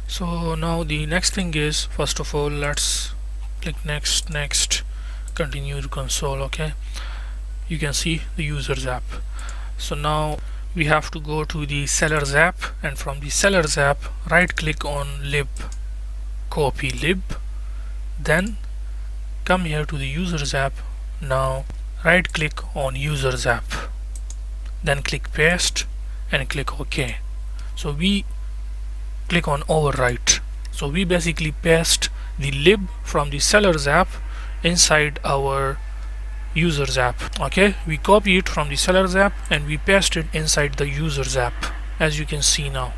So now the next thing is, first of all, let's click next, continue to console. Okay, you can see the users app. So now we have to go to the sellers app, and from the sellers app right click on lib, copy lib, then come here to the users app. Now right click on users app, then click paste and click OK. So we click on overwrite. So we basically paste the lib from the sellers app inside our users app. Okay, we copy it from the sellers app and we paste it inside the users app, as you can see now.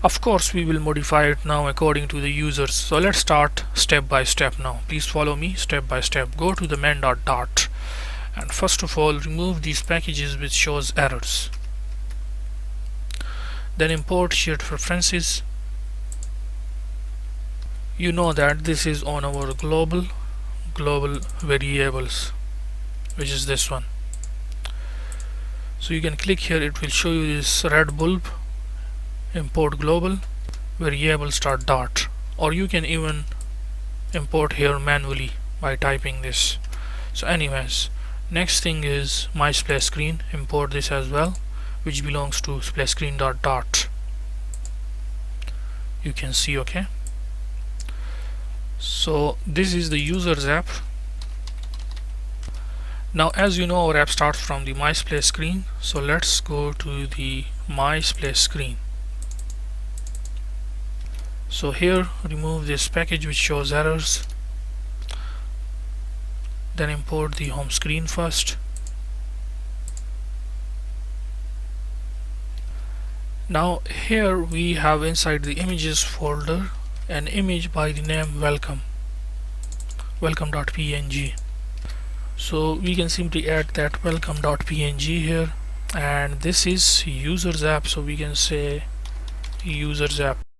Of course we will modify it now according to the users. So let's start step by step now. Please follow me step by step. Go to the main.dart and first of all remove these packages which shows errors. Then import shared preferences. You know that this is on our global variables, which is this one. So you can click here, it will show you this red bulb, import global variables.dart, or you can even import here manually by typing this. So anyways, next thing is my splash screen, import this as well, which belongs to splash screen.dart. You can see. Okay, so this is the users app. Now as you know, our app starts from the my splash screen, so let's go to the my splash screen. So here remove this package which shows errors, then import the home screen first. Now here we have inside the images folder an image by the name welcome.png. So we can simply add that welcome.png here, and this is users app, so we can say users app.